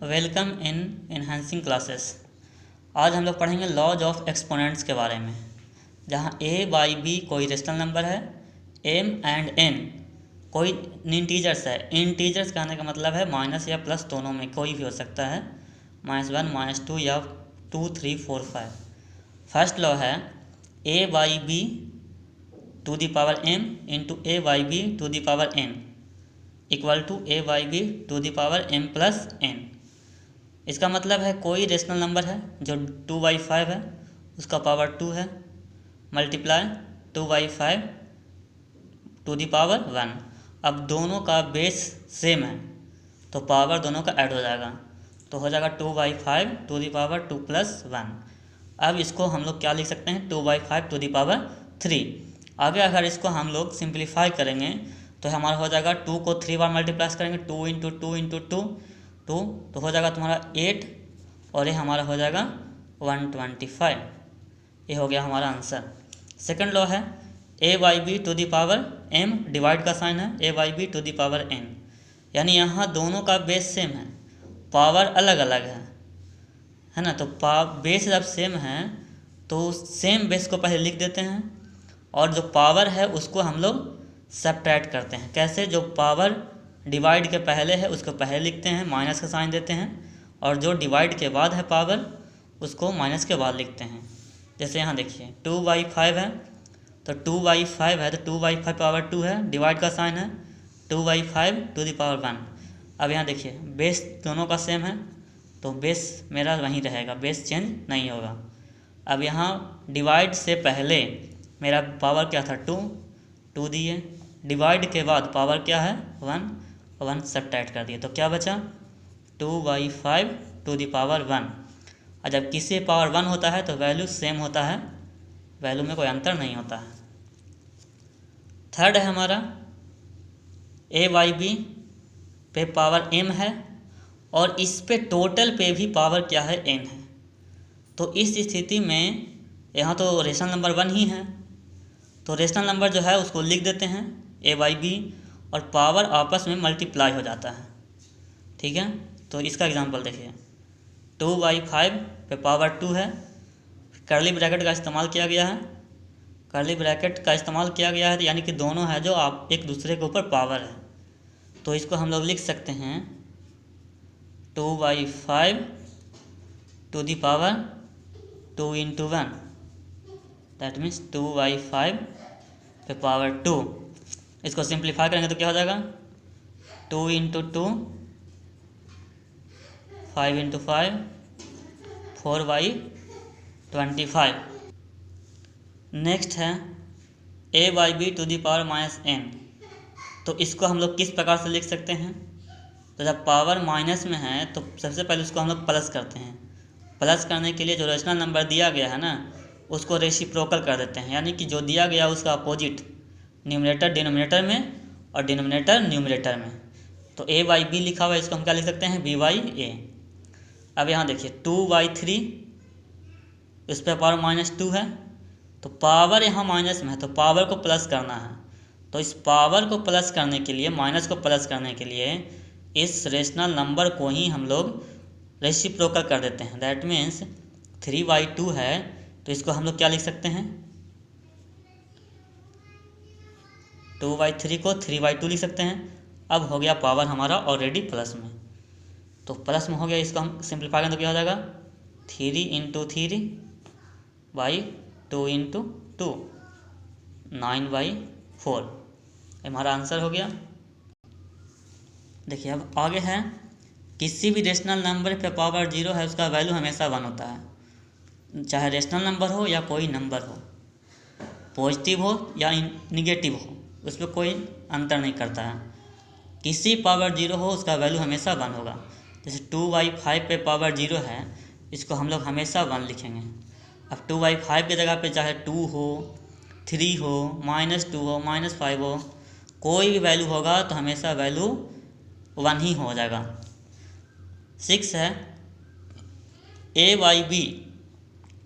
Welcome in enhancing classes. आज हम लोग पढ़ेंगे लॉज ऑफ एक्सपोनेंट्स के बारे में, जहाँ a बाई b कोई रेशनल नंबर है, m एंड n कोई इंटीजर्स है। इंटीजर्स कहने का मतलब है माइनस या प्लस दोनों में कोई भी हो सकता है, -1 -2 या 2 3 4 5। फर्स्ट लॉ है a by b to the power m into a by b to the power n equal to a by b to the power m plus n। इसका मतलब है कोई रेशनल नंबर है जो 2/5 है, उसका पावर 2 है, मल्टीप्लाई 2/5 टू द पावर 1। अब दोनों का बेस सेम है तो पावर दोनों का ऐड हो जाएगा, तो हो जाएगा 2/5 टू द पावर 2 + 1। अब इसको हम लोग क्या लिख सकते हैं, 2/5 टू द पावर 3। आगे अगर इसको हम लोग सिंप्लीफाई करेंगे तो हमारा हो जाएगा 2 को 3 बार मल्टीप्लाई करेंगे, 2 × 2 × 2 तो हो जाएगा तुम्हारा 8 और ये हमारा हो जाएगा 125। ये हो गया हमारा आंसर। सेकंड लॉ है a by b to the power m, divide का साइन है, a by b to the power n, यानी यहाँ दोनों का बेस सेम है, पावर अलग अलग है ना। तो बेस जब सेम है तो सेम बेस को पहले लिख देते हैं और जो पावर है उसको हम लोग सब्ट्रैक्ट करते हैं। कैसे? जो पावर डिवाइड के पहले है उसको पहले लिखते हैं, माइनस का साइन देते हैं, और जो डिवाइड के बाद है पावर उसको माइनस के बाद लिखते हैं। जैसे यहाँ देखिए 2/5 है तो 2/5 है तो 2/5 पावर 2 है, डिवाइड का साइन है, 2/5 टू द पावर 1। अब यहाँ देखिए बेस दोनों का सेम है तो बेस मेरा वहीं रहेगा, बेस चेंज नहीं होगा। अब यहाँ डिवाइड से पहले मेरा पावर क्या था, 2 दिए, डिवाइड के बाद पावर क्या है 1 सब्ट्रैक्ट कर दिए, तो क्या बचा 2/5 टू द पावर 1। और जब किसी पावर 1 होता है तो वैल्यू सेम होता है, वैल्यू में कोई अंतर नहीं होता है। थर्ड है हमारा a बाई बी पे पावर m है और इस पे टोटल पे भी पावर क्या है n है। तो इस स्थिति में यहाँ तो रेशनल नंबर 1 ही है, तो रेशनल नंबर जो है उसको लिख देते हैं a बाई बी और पावर आपस में मल्टीप्लाई हो जाता है। ठीक है, तो इसका एग्जांपल देखिए 2/5 पे पावर 2 है, कर्ली ब्रैकेट का इस्तेमाल किया गया है, कर्ली ब्रैकेट का इस्तेमाल किया गया है यानी कि दोनों है जो आप एक दूसरे के ऊपर पावर है, तो इसको हम लोग लिख सकते हैं 2/5 to the power 2 × 1, that means 2/5 पे पावर 2। इसको सिंप्लीफाई करेंगे तो क्या हो जाएगा 2 × 2 5 × 5 4/25। नेक्स्ट है a by b to the power -n। तो इसको हम लोग किस प्रकार से लिख सकते हैं, तो जब पावर माइनस में है तो सबसे पहले उसको हम लोग प्लस करते हैं। प्लस करने के लिए जो रेशनल नंबर दिया गया है ना उसको रेसिप्रोकल कर देते हैं, यानी कि जो दिया गया उसका अपोजिट न्यूमरेटर डिनोमिनेटर में और डिनोमिनेटर न्यूमरेटर में। तो a बाई बी लिखा हुआ है, इसको हम क्या लिख सकते हैं b बाई a। अब यहाँ देखिए 2/3, इस पर पावर -2 है तो पावर यहाँ माइनस में है तो पावर को प्लस करना है, तो इस पावर को प्लस करने के लिए, माइनस को प्लस करने के लिए इस रेशनल नंबर को ही हम लोग रेसिप्रोकल कर देते हैं। दैट मीन्स 3/2 है तो इसको हम लोग क्या लिख सकते हैं 2/3 को 3/2 लिख सकते हैं। अब हो गया पावर हमारा ऑलरेडी प्लस में, तो प्लस में हो गया, इसको हम सिंप्लीफाई करें तो क्या हो जाएगा 3 × 3/2 × 2 9/4। हमारा आंसर हो गया। देखिए अब आगे है किसी भी रेशनल नंबर पे पावर 0 है उसका वैल्यू हमेशा 1 होता है, चाहे रेशनल नंबर हो या कोई नंबर हो, पॉजिटिव हो या निगेटिव हो, उसमें कोई अंतर नहीं करता है। किसी पावर 0 हो उसका वैल्यू हमेशा 1 होगा। जैसे 2/5 पे पावर 0 है, इसको हम लोग हमेशा 1 लिखेंगे। अब 2/5 की जगह पे चाहे 2 हो, 3 हो, -2 हो, -5 हो, कोई भी वैल्यू होगा तो हमेशा वैल्यू 1 ही हो जाएगा। 6 है a by b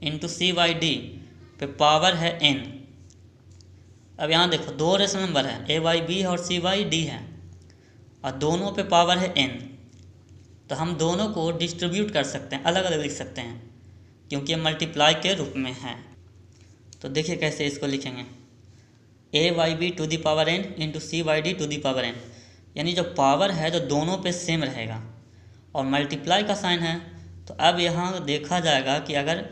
into c by d पे पावर है n। अब यहाँ देखो दो रेशनल नंबर है, a बाई बी और c बाई डी है और दोनों पे पावर है n। तो हम दोनों को डिस्ट्रीब्यूट कर सकते हैं, अलग अलग लिख सकते हैं क्योंकि ये मल्टीप्लाई के रूप में है। तो देखिए कैसे इसको लिखेंगे, A Y B to the power N into C Y D to the power N, यानी जो पावर है जो दोनों पे सेम रहेगा और मल्टीप्लाई का साइन है। तो अब यहाँ देखा जाएगा कि अगर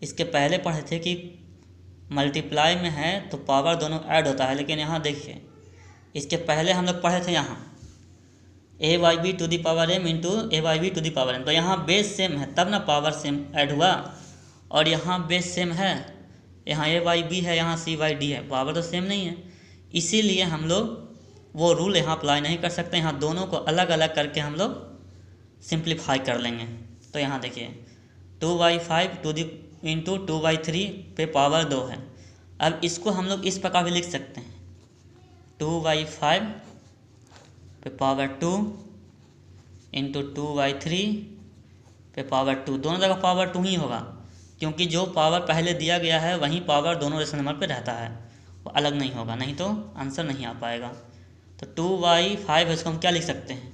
इसके पहले पढ़े थे कि मल्टीप्लाई में है तो पावर दोनों ऐड होता है, लेकिन यहाँ देखिए इसके पहले हम लोग पढ़े थे यहाँ A Y B to the power M into A Y B to the power N, तो यहाँ बेस सेम है तब ना पावर सेम ऐड हुआ, और यहाँ बेस सेम है, यहाँ ए वाई बी है, यहाँ सी वाई डी है, पावर तो सेम नहीं है, इसीलिए हम लोग वो रूल यहाँ अप्लाई नहीं कर सकते। यहाँ दोनों को अलग अलग करके हम लोग सिंप्लीफाई कर लेंगे। तो यहाँ देखिए 2/5 टू दी इंटू 2/3 पे पावर 2 है। अब इसको हम लोग इस प्रकार भी लिख सकते हैं 2/5 पे पावर 2 इंटू 2/3 पे पावर 2, दोनों जगह पावर 2 ही होगा क्योंकि जो पावर पहले दिया गया है वहीं पावर दोनों रेशनल नंबर पे रहता है, वो अलग नहीं होगा, नहीं तो आंसर नहीं आ पाएगा। तो 2/5 इसको हम क्या लिख सकते हैं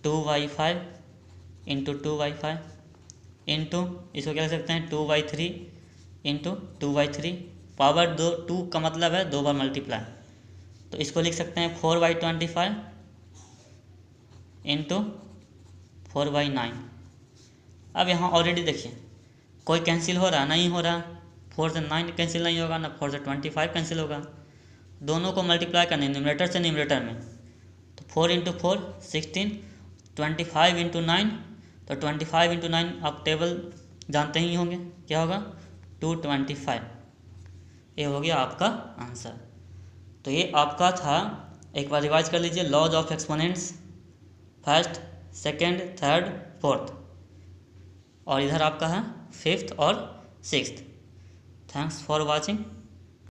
2/5 इंटू 2/5 इंटू इसको क्या लिख सकते हैं 2/3 इंटू 2/3, पावर 2 का मतलब है 2 बार मल्टीप्लाई, तो इसको लिख सकते हैं 4/25 इंटू 4/9। अब यहाँ ऑलरेडी देखिए कोई कैंसिल हो रहा नहीं हो रहा, 4 से 9 कैंसिल नहीं होगा ना 4 से 25 कैंसिल होगा, दोनों को मल्टीप्लाई करने न्यूमरेटर से न्यूमरेटर में, तो 4 इंटू 4 16, 25 इंटू 9, तो 25 इंटू 9 आप टेबल जानते ही होंगे क्या होगा 225, ये हो गया आपका आंसर। तो ये आपका था, एक बार रिवाइज कर लीजिए, laws of exponents first, second, third, fourth, और इधर आपका है फिफ्थ और सिक्स्थ। Thanks for watching.